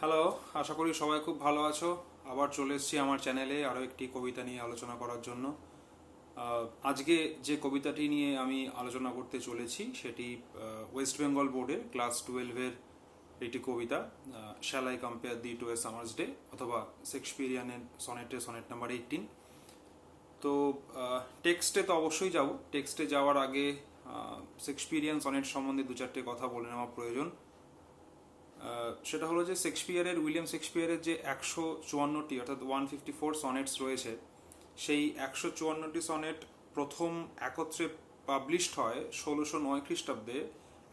Hello, আশা করি সবাই খুব ভালো আছো। আবার চলে এসেছি আমার চ্যানেলে আরও একটি কবিতা নিয়ে আলোচনা করার জন্য। আজকে যে কবিতাটি নিয়ে আমি আলোচনা করতে চলেছি সেটি ওয়েস্ট বেঙ্গল বোর্ডের ক্লাস 12-এর একটি কবিতা, shall I compare thee to a summer's day, অথবা শেক্সপিয়ারিয়ানের সনেট নাম্বার 18। তো টেক্সটে তো অবশ্যই যাব। টেক্সটে যাওয়ার আগে শেক্সপিয়ারিয়ান সনেট সম্বন্ধে দু চারটে কথা বলে নেওয়া প্রয়োজন। সেটা হলো যে উইলিয়াম শেক্সপিয়ারের যে 154টি অর্থাৎ 154 সনেটস রয়েছে, সেই 154টি সনেট প্রথম একত্রে পাবলিশড হয় 1609 খ্রিস্টাব্দে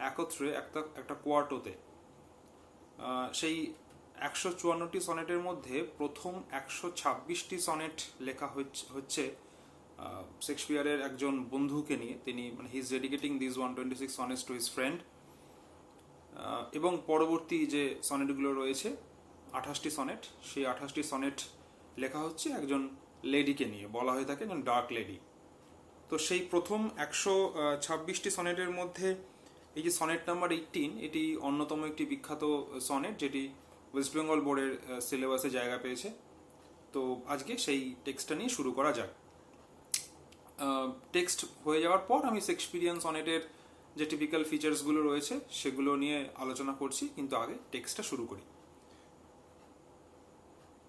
একত্রে একটা কোয়ার্টোতে। সেই 154টি সনেটের মধ্যে প্রথম 126টি সনেট লেখা হচ্ছে শেক্সপিয়ারের একজন বন্ধুকে নিয়ে। তিনি he is ডেডিকেটিং this 126 sonnets to his friend. এবং পরবর্তী যে সনেটগুলো রয়েছে 28টি সনেট, সেই 28টি সনেট লেখা হচ্ছে একজন লেডিকে নিয়ে, বলা হয়ে থাকে একজন ডার্ক লেডি। তো সেই প্রথম 126টি সনেটের মধ্যে এই যে সনেট নাম্বার 18, এটি অন্যতম একটি বিখ্যাত সনেট যেটি ওয়েস্ট বেঙ্গল বোর্ডের সিলেবাসে জায়গা পেয়েছে। তো আজকে সেই টেক্সটটা নিয়ে শুরু করা যাক। টেক্সট হয়ে যাওয়ার পর আমি শেক্সপিয়ারিয়ান সনেটের যে টিপিক্যাল ফিচার্সগুলো রয়েছে সেগুলো নিয়ে আলোচনা করছি, কিন্তু আগে টেক্সটটা শুরু করি।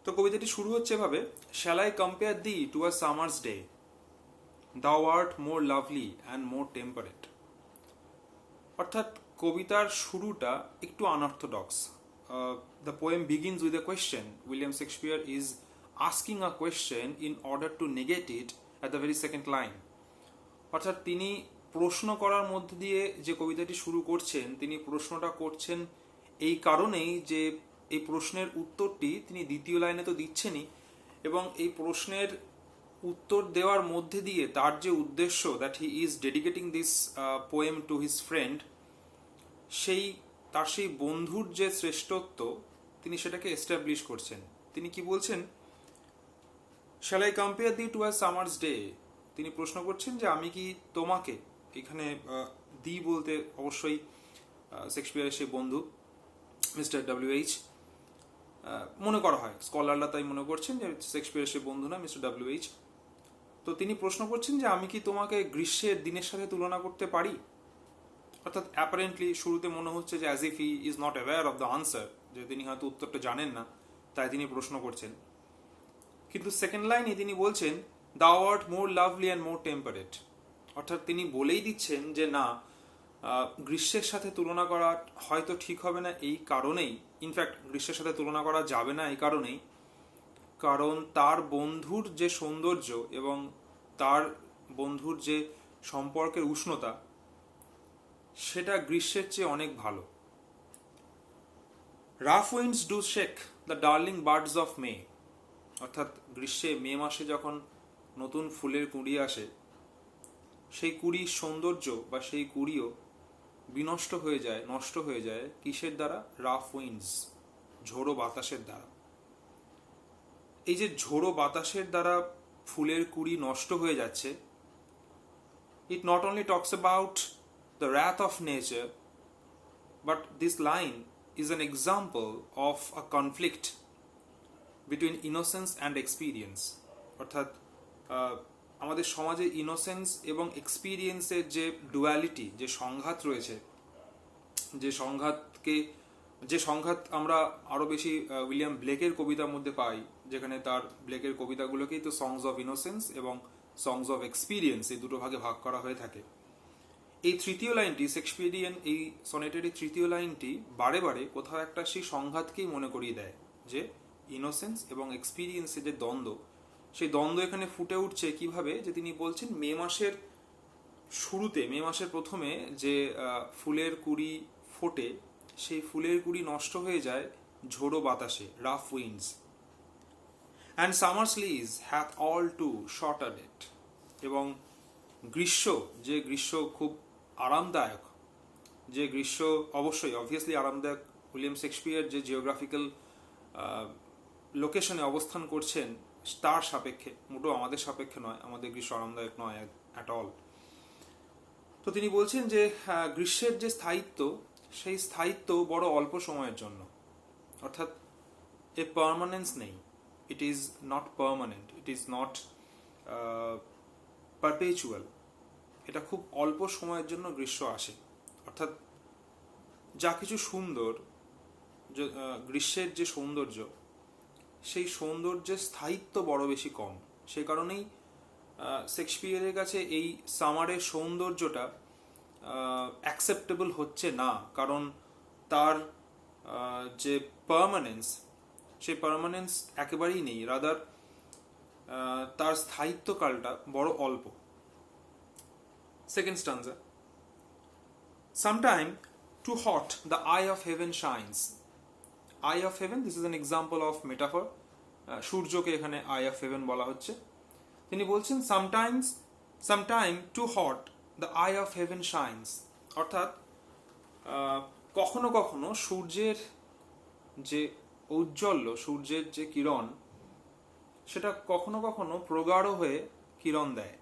তো কবিতাটি শুরু হচ্ছে এভাবে: shall I compare thee to a summer's day, thou art more lovely and more temperate. অর্থাৎ কবিতার শুরুটা একটু unorthodox. The poem begins with a question. William Shakespeare is asking a question in order to negate it at the very second line. অর্থাৎ তিনি প্রশ্ন করার মধ্যে দিয়ে যে কবিতাটি শুরু করছেন, তিনি প্রশ্নটা করছেন এই কারণেই যে এই প্রশ্নের উত্তরটি তিনি দ্বিতীয় লাইনে তো দিচ্ছেনই, এবং এই প্রশ্নের উত্তর দেওয়ার মধ্যে দিয়ে তার যে উদ্দেশ্য, that he is ডেডিকেটিং this poem to his friend, তার সেই বন্ধুর যে শ্রেষ্ঠত্ব তিনি সেটাকে এস্টাবলিশ করছেন। তিনি কি বলছেন? Shall I compare thee to a summer's day. তিনি প্রশ্ন করছেন যে আমি কি তোমাকে, এখানে দি বলতে অবশ্যই শেক্সপিয়ারের সেই বন্ধু মিস্টার WH মনে করা হয়, স্কলাররা তাই মনে করছেন যে শেক্সপিয়ারের সেই বন্ধু না, মিস্টার WH। তো তিনি প্রশ্ন করছেন যে আমি কি তোমাকে গ্রীষ্মের দিনের সাথে তুলনা করতে পারি। অর্থাৎ অ্যাপারেন্টলি শুরুতে মনে হচ্ছে যে as if he is not aware of the answer, যে তিনি হয়তো উত্তরটা জানেন না, তাই তিনি প্রশ্ন করছেন। কিন্তু সেকেন্ড লাইনে তিনি বলছেন দাও art more lovely and more temperate. অর্থাৎ তিনি বলেই দিচ্ছেন যে না, গ্রীষ্মের সাথে তুলনা করা হয়তো ঠিক হবে না এই কারণেই, ইনফ্যাক্ট গ্রীষ্মের সাথে তুলনা করা যাবে না এই কারণেই, কারণ তার বন্ধুর যে সৌন্দর্য এবং তার বন্ধুর যে সম্পর্কের উষ্ণতা, সেটা গ্রীষ্মের চেয়ে অনেক ভালো। Rough winds do shake the darling birds of May. অর্থাৎ মে মাসে যখন নতুন ফুলের কুঁড়ি আসে, সেই কুঁড়ির সৌন্দর্য বা সেই কুঁড়িও বিনষ্ট হয়ে যায়, নষ্ট হয়ে যায় কিসের দ্বারা? রাফ উইন্ডস, ঝোড়ো বাতাসের দ্বারা। এই যে ঝোড়ো বাতাসের দ্বারা ফুলের কুঁড়ি নষ্ট হয়ে যাচ্ছে, it not only talks about the wrath of nature, but this line is an example of a conflict between innocence and experience. অর্থাৎ আমাদের সমাজে ইনোসেন্স এবং এক্সপিরিয়েন্সের যে ডুয়ালিটি, যে সংঘাত রয়েছে, যে সংঘাত আমরা আরো বেশি উইলিয়াম ব্লেকের কবিতার মধ্যে পাই, যেখানে তার ব্লেকের কবিতাগুলোকেই তো সংস অফ ইনোসেন্স এবং সংস অফ এক্সপিরিয়েন্স এই দুটো ভাগে ভাগ করা হয়ে থাকে। এই তৃতীয় লাইনটি, শেক্সপিয়ারিয়ান এই সনেটের এই তৃতীয় লাইনটি বারে বারে কোথাও একটা সেই সংঘাতকেই মনে করিয়ে দেয়, যে ইনোসেন্স এবং এক্সপিরিয়েন্সের যে দ্বন্দ্ব, সেই দ্বন্দ্ব এখানে ফুটে উঠছে কিভাবে, যে তিনি বলছেন মে মাসের শুরুতে, মে মাসের প্রথমে যে ফুলের কুঁড়ি ফোটে, সেই ফুলের কুঁড়ি নষ্ট হয়ে যায় ঝোড়ো বাতাসে, rough winds. And summer's lease hath all too shorter it. এবং গ্রীষ্ম খুব আরামদায়ক, যে গ্রীষ্ম অবশ্যই অবভিয়াসলি আরামদায়ক। উইলিয়াম শেক্সপিয়ার যে জিওগ্রাফিক্যাল লোকেশনে অবস্থান করছেন তার সাপেক্ষে, মোটো আমাদের সাপেক্ষে নয়, আমাদের গ্রীষ্ম আরামদায়ক নয় অ্যাট অল। তো তিনি বলছেন যে গ্রীষ্মের যে স্থায়িত্ব, সেই স্থায়িত্ব বড় অল্প সময়ের জন্য। অর্থাৎ এ পার্মানেন্স নেই, it is not permanent, it is not perpetual. এটা খুব অল্প সময়ের জন্য গ্রীষ্ম আসে। অর্থাৎ যা কিছু সুন্দর, গ্রীষ্মের যে সৌন্দর্য, সেই সৌন্দর্যের স্থায়িত্ব বড় বেশি কম। সেই কারণেই শেক্সপিয়ারের কাছে এই সামারের সৌন্দর্যটা অ্যাকসেপ্টেবল হচ্ছে না, কারণ তার যে পার্মানেন্স, সেই পার্মানেন্স একেবারেই নেই, রাদার তার স্থায়িত্বকালটা বড় অল্প। Second stanza, sometime too hot the eye of heaven shines. Eye of heaven, this is an example of metaphor. সূর্যকে এখানে eye of heaven বলা হচ্ছে। তিনি বলছেন sometime too hot the eye of heaven shines, অর্থাৎ কখনো কখনো সূর্যের যে ঔজ্জ্বল্য, সূর্যের যে কিরণ, সেটা কখনো কখনো প্রগাঢ় হয়ে কিরণ দেয়।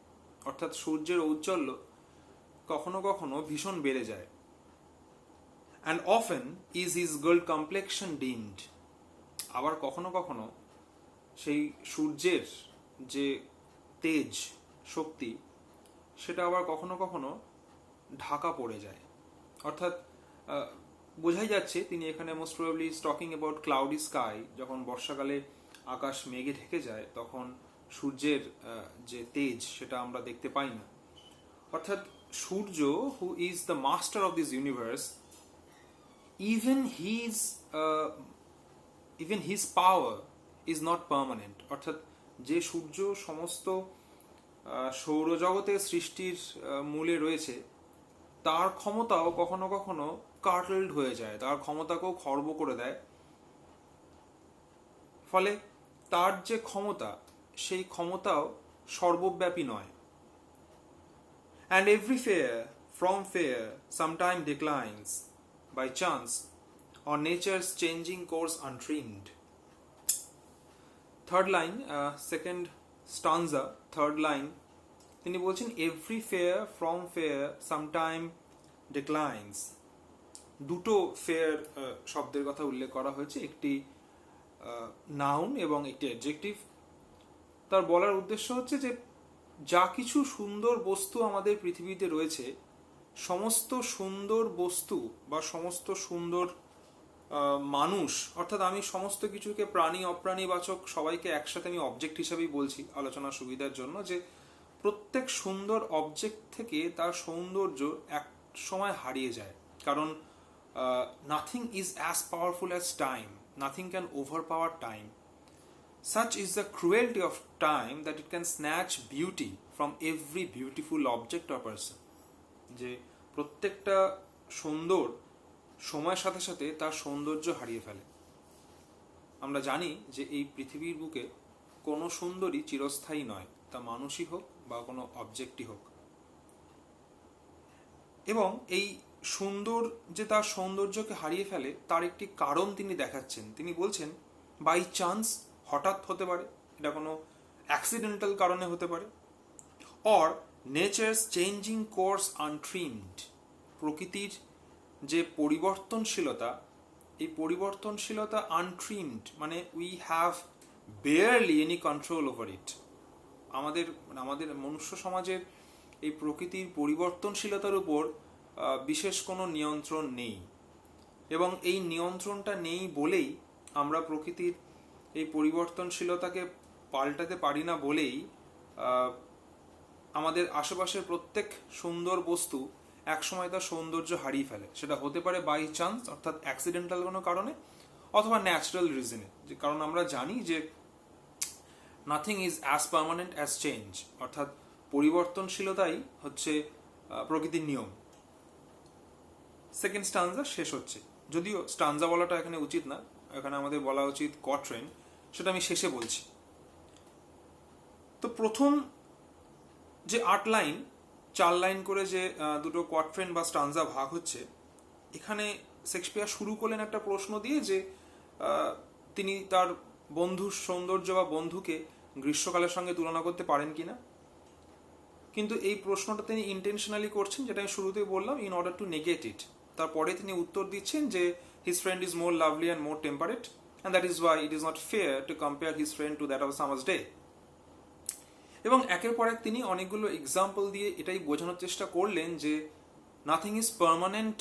অর্থাৎ সূর্যের ঔজ্জ্বল্য কখনো কখনো ভীষণ বেড়ে যায়। and often is his gold complexion dimmed. আবার কখনো কখনো সেই সূর্যের যে তেজ, শক্তি, সেটা আবার কখনো কখনো ঢাকা পড়ে যায়। অর্থাৎ বোঝাই যাচ্ছে তিনি এখানে most probably talking about cloudy sky. যখন বর্ষাকালে আকাশ মেঘে ঢেকে যায়, তখন সূর্যের যে তেজ, সেটা আমরা দেখতে পাই না। অর্থাৎ সূর্য, who is the master of this universe, even his power is not permanent. অর্থাৎ যে সূর্য সমস্ত সৌরজগতের সৃষ্টির মূলে রয়েছে, তার ক্ষমতাও কখনো কখনো কার্টেলড হয়ে যায়, তার ক্ষমতাকেও খর্ব করে দেয়। ফলে তার যে ক্ষমতা, সেই ক্ষমতাও সর্বব্যাপী নয়। and every fair from fair sometime declines by chance or nature's changing course untrimmed. Third line, second stanza, third line, তিনি বলছেন every fair from fair sometime declines. দুটো ফেয়ার শব্দের কথা উল্লেখ করা হয়েছে, একটি নাউন এবং একটি অ্যাডজেক্টিভ। তার বলার উদ্দেশ্য হচ্ছে যে যা কিছু সুন্দর বস্তু আমাদের পৃথিবীতে রয়েছে, সমস্ত সুন্দর বস্তু বা সমস্ত সুন্দর মানুষ, অর্থাৎ আমি সমস্ত কিছুকে প্রাণী অপ্রাণীবাচক সবাইকে একসাথে আমি অবজেক্ট হিসাবেই বলছি আলোচনার সুবিধার জন্য, যে প্রত্যেক সুন্দর অবজেক্ট থেকে তার সৌন্দর্য এক সময় হারিয়ে যায়। কারণ nothing is as powerful as time, nothing can overpower time. Such is the cruelty of time that it can snatch beauty from every beautiful object or person. যে প্রত্যেকটা সুন্দর সময়ের সাথে সাথে তার সৌন্দর্য হারিয়ে ফেলে। আমরা জানি যে এই পৃথিবীর বুকে কোনো সুন্দরী চিরস্থায়ী নয়, তা মানুষই হোক বা কোনো অবজেক্টই হোক। এবং এই সুন্দর যে তার সৌন্দর্যকে হারিয়ে ফেলে, তার একটি কারণ তিনি দেখাচ্ছেন। তিনি বলছেন বাই চান্স, হঠাৎ হতে পারে, এটা কোনো অ্যাক্সিডেন্টাল কারণে হতে পারে, or nature's changing course untrimmed, প্রকৃতির যে পরিবর্তনশীলতা, এই পরিবর্তনশীলতা আনট্রিমড মানে we have barely any control over it. আমাদের মনুষ্য সমাজের এই প্রকৃতির পরিবর্তনশীলতার উপর বিশেষ কোনো নিয়ন্ত্রণ নেই, এবং এই নিয়ন্ত্রণটা নেই বলেই আমরা প্রকৃতির এই পরিবর্তনশীলতাকে পাল্টাতে পারি না বলেই আমাদের আশেপাশের প্রত্যেক সুন্দর বস্তু একসময় তার সৌন্দর্য হারিয়ে ফেলে। সেটা হতে পারে বাই চান্স, অর্থাৎ অ্যাক্সিডেন্টাল কোনো কারণে, অথবা ন্যাচারাল রিজনে। যে কারণ আমরা জানি যে nothing is as permanent as change, অর্থাৎ পরিবর্তনশীলতাই হচ্ছে প্রকৃতির নিয়ম। সেকেন্ড স্টানজা শেষ হচ্ছে, যদিও স্টানজা বলাটা এখানে উচিত না, এখানে আমাদের বলা উচিত কোয়াট্রেন, সেটা আমি শেষে বলছি। তো প্রথম যে 8 লাইন, 4 লাইন করে যে দুটো কোয়াট্রেন বা স্টানজা ভাগ হচ্ছে, এখানে শেক্সপিয়ার শুরু করলেন একটা প্রশ্ন দিয়ে যে তিনি তার বন্ধুর সৌন্দর্য বা বন্ধুকে গ্রীষ্মকালের সঙ্গে তুলনা করতে পারেন কিনা। কিন্তু এই প্রশ্নটা তিনি ইন্টেনশনালি করছেন, যেটা আমি শুরুতেই বললাম, ইন অর্ডার টু নেগেট ইট। তারপরে তিনি উত্তর দিচ্ছেন যে his friend is more lovely and more temperate, and that is why it is not fair to compare his friend to that of a summer's day. এবং একের পর এক তিনি অনেকগুলো এক্সাম্পল দিয়ে এটাই বোঝানোর চেষ্টা করলেন যে nothing is permanent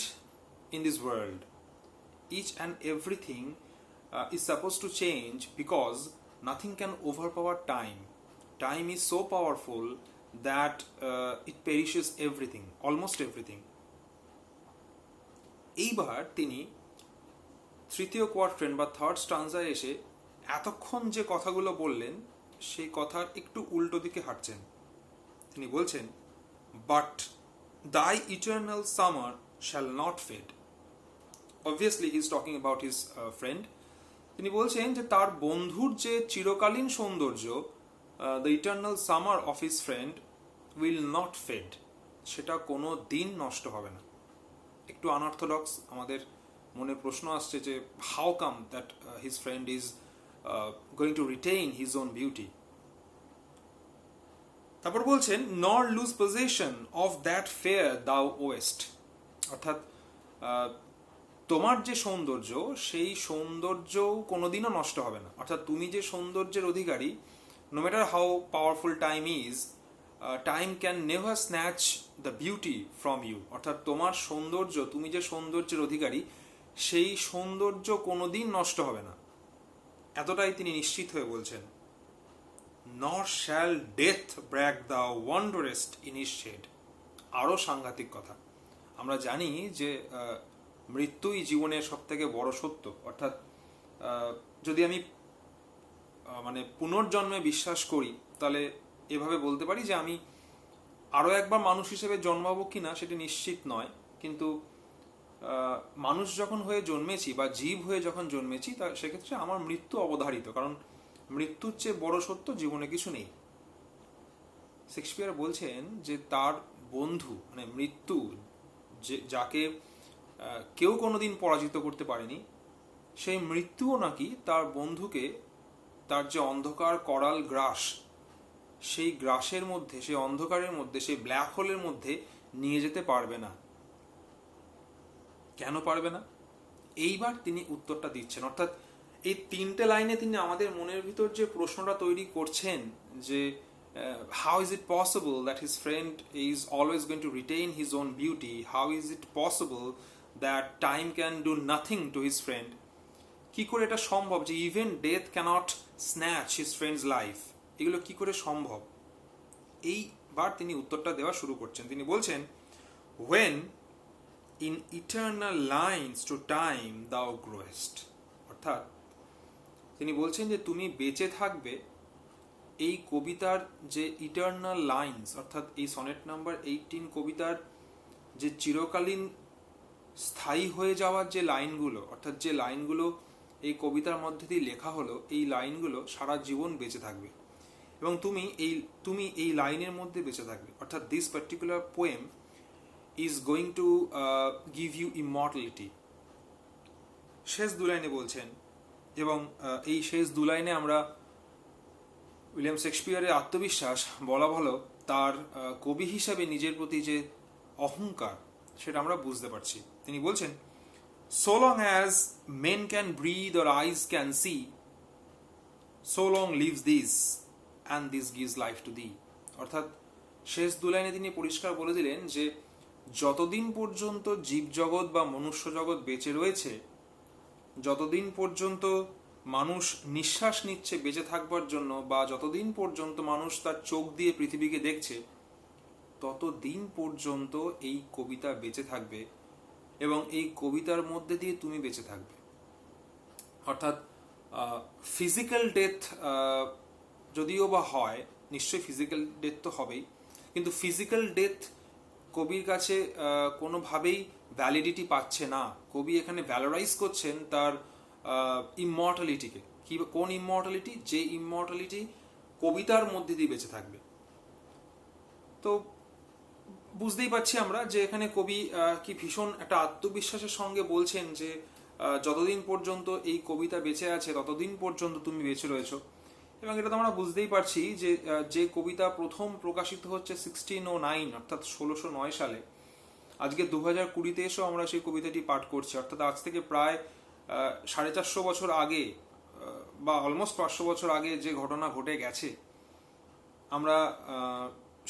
in this world, each and everything is supposed to change because nothing can overpower time. Time is so powerful that it perishes everything, almost everything. এইবার তিনি তৃতীয় কোয়ার্ট্রেন্ট বা থার্ড স্টানজায় এসে এতক্ষণ যে কথাগুলো বললেন সেই কথার একটু উল্টো দিকে হাঁটছেন। তিনি বলছেন, but thy eternal summer shall not fade. Obviously he is talking about his friend. তিনি বলছেন যে তার বন্ধুর যে চিরকালীন সৌন্দর্য, the eternal summer of his friend will not fade, সেটা কোনো দিন নষ্ট হবে না। একটু আনঅর্থোডক্স, আমাদের মনে প্রশ্ন আসছে যে how come that his friend is going to retain his own beauty. তারপর বলছেন, nor lose possession of that fair thou ow'st, অর্থাৎ তোমার যে সৌন্দর্য সেই সৌন্দর্য কোনোদিনও নষ্ট হবে না। অর্থাৎ তুমি যে সৌন্দর্যের অধিকারী, no matter how powerful time is, time can never snatch the beauty from you. অর্থাৎ তোমার সৌন্দর্য, তুমি যে সৌন্দর্যের অধিকারী সেই সৌন্দর্য কোনোদিন নষ্ট হবে না, এতটাই তিনি নিশ্চিত হয়ে বলছেন। Nor shall death brag the wanderest in his shade. আরও সাংঘাতিক কথা, আমরা জানি যে মৃত্যুই জীবনের সব থেকে বড় সত্য। অর্থাৎ যদি আমি মানে পুনর্জন্মে বিশ্বাস করি তাহলে এভাবে বলতে পারি যে আমি আরও একবার মানুষ হিসেবে জন্মাবো কিনা সেটি নিশ্চিত নয়, কিন্তু মানুষ যখন হয়ে জন্মেছি বা জীব হয়ে যখন জন্মেছি তা সেক্ষেত্রে আমার মৃত্যু অবধারিত, কারণ মৃত্যুর চেয়ে বড় সত্য জীবনে কিছু নেই। শেক্সপিয়ার বলছেন যে তার বন্ধু মানে মৃত্যু, যে যাকে কেউ কোনোদিন পরাজিত করতে পারেনি, সেই মৃত্যুও নাকি তার বন্ধুকে তার যে অন্ধকার করাল গ্রাস, সেই গ্রাসের মধ্যে, সেই অন্ধকারের মধ্যে, সেই ব্ল্যাক হোলের মধ্যে নিয়ে যেতে পারবে না। কেন পারবে না? এইবার তিনি উত্তরটা দিচ্ছেন। অর্থাৎ এই তিনটে লাইনে তিনি আমাদের মনের ভিতর যে প্রশ্নটা তৈরি করছেন যে how is it possible that his friend is always going to retain his own beauty? How is it possible that time can do nothing to his friend? কি করে এটা সম্ভব যে even death cannot snatch his friend's life? এগুলো কি করে সম্ভব? এইবার তিনি উত্তরটা দেওয়া শুরু করছেন। তিনি বলছেন, when in eternal lines to time thou growest, অর্থাৎ তিনি বলছেন যে তুমি বেঁচে থাকবে এই কবিতার যে ইটার্নাল লাইন্স, অর্থাৎ এই সনেট নাম্বার 18 কবিতার যে চিরকালীন স্থায়ী হয়ে যাওয়ার যে লাইনগুলো, অর্থাৎ যে লাইনগুলো এই কবিতার মধ্যে দিয়ে লেখা হলো, এই লাইনগুলো সারা জীবন বেঁচে থাকবে এবং তুমি এই লাইনের মধ্যে বেঁচে থাকবে। অর্থাৎ this particular poem is going to give you immortality. শেষ দু লাইনে বলছেন, এবং এই শেষ দু লাইনে আমরা উইলিয়াম শেক্সপিয়ারের আত্মবিশ্বাস বলা ভালো, তার কবি হিসাবে নিজের প্রতি যে অহংকার সেটা আমরা বুঝতে পারছি। তিনি বলছেন, so long as men can breathe or eyes can see, so long lives this and this gives life to thee. অর্থাৎ শেষ দু লাইনে তিনি পরিষ্কার বলে দিলেন যে যতদিন পর্যন্ত জীবজগৎ বা মনুষ্য জগৎ বেঁচে রয়েছে, যতদিন পর্যন্ত মানুষ নিঃশ্বাস নিচ্ছে বেঁচে থাকবার জন্য, বা যতদিন পর্যন্ত মানুষ তার চোখ দিয়ে পৃথিবীকে দেখছে, ততদিন পর্যন্ত এই কবিতা বেঁচে থাকবে এবং এই কবিতার মধ্যে দিয়ে তুমি বেঁচে থাকবে। অর্থাৎ ফিজিক্যাল ডেথ যদিও বা হয়, নিশ্চয়ই ফিজিক্যাল ডেথ তো হবেই, কিন্তু ফিজিক্যাল ডেথ কবির কাছে কোনোভাবেই ভ্যালিডিটি পাচ্ছে না। কবি এখানে ভ্যালোরাইজ করছেন তার ইমর্টালিটিকে। কোন ইমর্টালিটি? যে ইমর্টালিটি কবিতার মধ্যে দিয়ে বেঁচে থাকবে। তো বুঝতেই পারছি আমরা যে এখানে কবি কি ভীষণ একটা আত্মবিশ্বাসের সঙ্গে বলছেন যে যতদিন পর্যন্ত এই কবিতা বেঁচে আছে ততদিন পর্যন্ত তুমি বেঁচে রয়েছো। এবং এটা তো আমরা বুঝতেই পারছি যে যে কবিতা প্রথম প্রকাশিত হচ্ছে 1609 অর্থাৎ 1609 সালে, আজকে 2020-তে এসেও আমরা সেই কবিতাটি পাঠ করছি। অর্থাৎ আজ থেকে প্রায় 450 বছর আগে বা অলমোস্ট 500 বছর আগে যে ঘটনা ঘটে গেছে, আমরা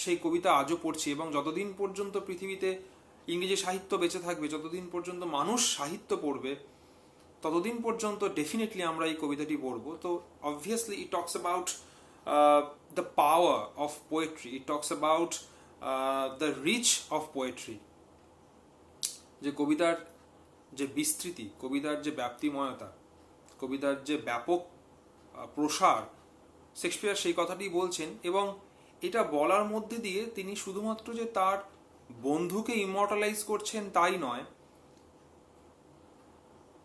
সেই কবিতা আজও পড়ছি, এবং যতদিন পর্যন্ত পৃথিবীতে ইংরেজি সাহিত্য বেঁচে থাকবে, যতদিন পর্যন্ত মানুষ সাহিত্য পড়বে, ততদিন পর্যন্ত ডেফিনেটলি আমরা এই কবিতাটি পড়বো। তো obviously it talks about the power of poetry, it talks about the reach of poetry. যে কবিতার যে বিস্তৃতি, কবিতার যে ব্যাপ্তিময়তা, কবিতার যে ব্যাপক প্রসার, শেক্সপিয়ার সেই কথাটি বলছেন। এবং এটা বলার মধ্যে দিয়ে তিনি শুধুমাত্র যে তার বন্ধুকে ইমর্টালাইজ করছেন তাই নয়,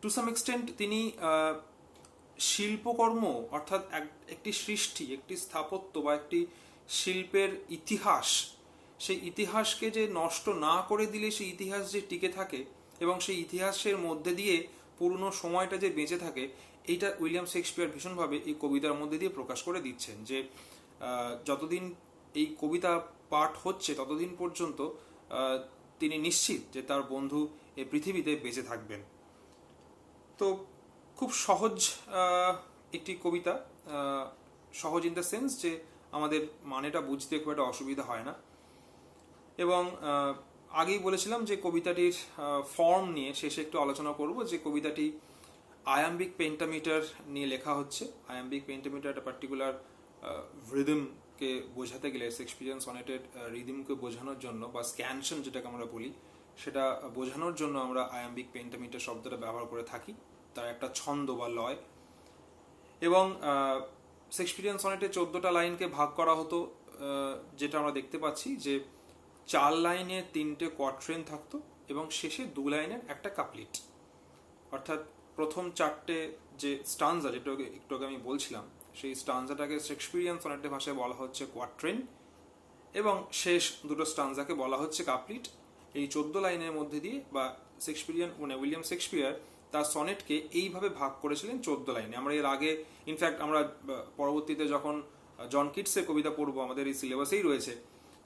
টু সাম এক্সটেন্ট তিনি শিল্পকর্ম অর্থাৎ একটি সৃষ্টি, একটি স্থাপত্য বা একটি শিল্পের ইতিহাস, সেই ইতিহাসকে যে নষ্ট না করে দিলে সেই ইতিহাস যে টিকে থাকে এবং সেই ইতিহাসের মধ্যে দিয়ে পুরনো সময়টা যে বেঁচে থাকে, এইটা উইলিয়াম শেক্সপিয়ার ভীষণভাবে এই কবিতার মধ্যে দিয়ে প্রকাশ করে দিচ্ছেন। যে যতদিন এই কবিতা পাঠ হচ্ছে ততদিন পর্যন্ত তিনি নিশ্চিত যে তার বন্ধু এই পৃথিবীতে বেঁচে থাকবেন। তো খুব সহজ একটি কবিতা, সহজ ইন দ্য সেন্স যে আমাদের মানেটা বুঝতে খুব একটা অসুবিধা হয় না। এবং আগেই বলেছিলাম যে কবিতাটির ফর্ম নিয়ে শেষে একটু আলোচনা করব। যে কবিতাটি আয়াম্বিক পেন্টামিটার নিয়ে লেখা হচ্ছে। আয়াম্বিক পেন্টামিটার একটা পার্টিকুলার রিদমকে বোঝাতে গেলে, শেক্সপিয়ারিয়ান সনেটের রিদমকে বোঝানোর জন্য, বা স্ক্যানশন যেটাকে আমরা বলি, সেটা বোঝানোর জন্য আমরা আয়াম্বিক পেন্টামিটার শব্দটা ব্যবহার করে থাকি। তার একটা ছন্দ বা লয়। এবং শেক্সপিয়ারিয়ান সনেটে 14টা লাইনকে ভাগ করা হতো, যেটা আমরা দেখতে পাচ্ছি যে 4 লাইনে 3টে কোয়াট্রেন থাকতো এবং শেষে 2 লাইনের একটা কাপলিট। অর্থাৎ প্রথম 4টে যে স্টানজা, যেটা একটু আগে আমি বলছিলাম, সেই স্টানজাটাকে শেক্সপিয়ারিয়ান সনেটের ভাষায় বলা হচ্ছে কোয়াট্রেন, এবং শেষ দুটো স্টানজাকে বলা হচ্ছে কাপলিট। এই 14 লাইনের মধ্যে দিয়ে, বা উইলিয়াম শেক্সপিয়ার তার সনেটকে এইভাবে ভাগ করেছিলেন 14 লাইনে। আমরা এর আগে, ইনফ্যাক্ট আমরা পরবর্তীতে যখন জন কিটসের কবিতা পড়বো, আমাদের এই সিলেবাসেই রয়েছে,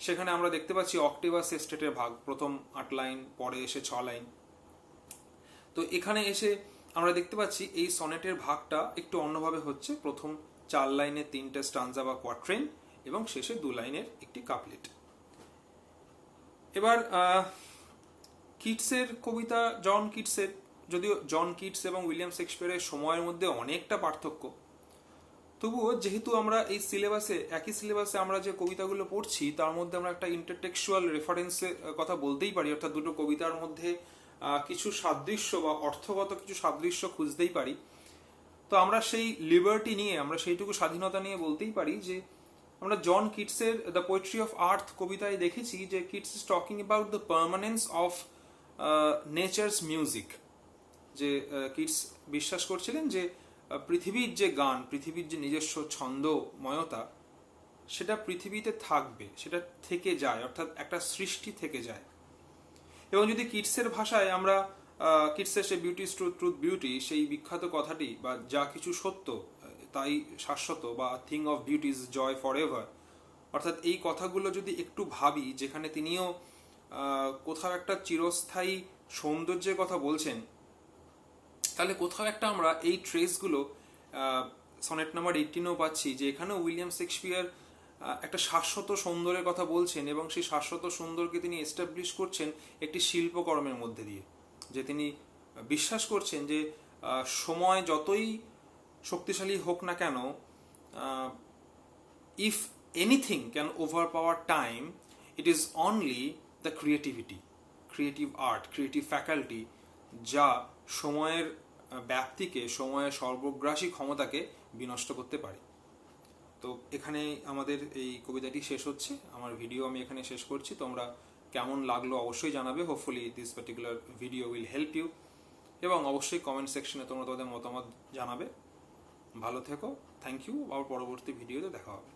সেখানে আমরা দেখতে পাচ্ছি অক্টেভার সেস্টেটের ভাগ, প্রথম 8 লাইন, পরে এসে 6 লাইন। তো এখানে এসে আমরা দেখতে পাচ্ছি এই সনেটের ভাগটা একটু অন্যভাবে হচ্ছে। প্রথম 4 লাইনে 3টে স্টানজা বা কোয়াট্রেন এবং শেষে 2 লাইনের একটি কাপলেট। এবার কিটসের কবিতা, জন কিটসের, যদিও জন কিটস এবং উইলিয়াম শেক্সপিয়ারের সময়ের মধ্যে অনেকটা পার্থক্য, তবুও যেহেতু আমরা এই সিলেবাসে, একই সিলেবাসে আমরা যে কবিতাগুলো পড়ছি, তার মধ্যে আমরা একটা ইন্টারটেক্সচুয়াল রেফারেন্সের কথা বলতেই পারি। অর্থাৎ দুটো কবিতার মধ্যে কিছু সাদৃশ্য বা অর্থগত কিছু সাদৃশ্য খুঁজতেই পারি। তো আমরা সেই লিবার্টি নিয়ে, আমরা সেইটুকু স্বাধীনতা নিয়ে বলতেই পারি যে আমরা জন কিটসের দ্য পোয়েট্রি অফ আর্থ কবিতায় দেখেছি যে Keats is talking about the permanence of nature's music. যে কিটস বিশ্বাস করছিলেন যে পৃথিবীর যে গান, পৃথিবীর যে নিজস্ব ছন্দময়তা, সেটা পৃথিবীতে থাকবে, সেটা থেকে যায়, অর্থাৎ একটা সৃষ্টি থেকে যায়। এবং যদি কিটসের ভাষায় আমরা, কিটসের সেই বিউটিস ট্রুথ বিউটি, সেই বিখ্যাত কথাটি, বা যা কিছু সত্য তাই শাশ্বত, বা thing of beauty is joy forever, অর্থাৎ এই কথাগুলো যদি একটু ভাবি, যেখানে তিনিও কোথাও একটা চিরস্থায়ী সৌন্দর্যের কথা বলছেন, তাহলে কোথাও একটা আমরা এই ট্রেসগুলো সনেট নাম্বার 18-এও পাচ্ছি। যে এখানে উইলিয়াম শেক্সপিয়ার একটা শাশ্বত সুন্দরের কথা বলছেন, এবং সেই শাশ্বত সুন্দরকে তিনি এস্টাবলিশ করছেন একটি শিল্পকর্মের মধ্যে দিয়ে। যে তিনি বিশ্বাস করছেন যে সময় যতই শক্তিশালী হোক না কেন, if anything can over power time, it is only the creativity, creative art, creative faculty, যা সময়ের ব্যাপ্তিকে, সময়ের সর্বগ্রাসী ক্ষমতাকে বিনষ্ট করতে পারে। তো এখানে আমাদের এই কবিতাটি শেষ হচ্ছে। আমার ভিডিও আমি এখানে শেষ করছি। তোমরা কেমন লাগলো অবশ্যই জানাবে। Hopefully this particular video will help you, এবং অবশ্যই কমেন্ট সেকশনে তোমরা তোমাদের মতামত জানাবে। ভালো থেকো, থ্যাংক ইউ। আবার পরবর্তী ভিডিওতে দেখা হবে।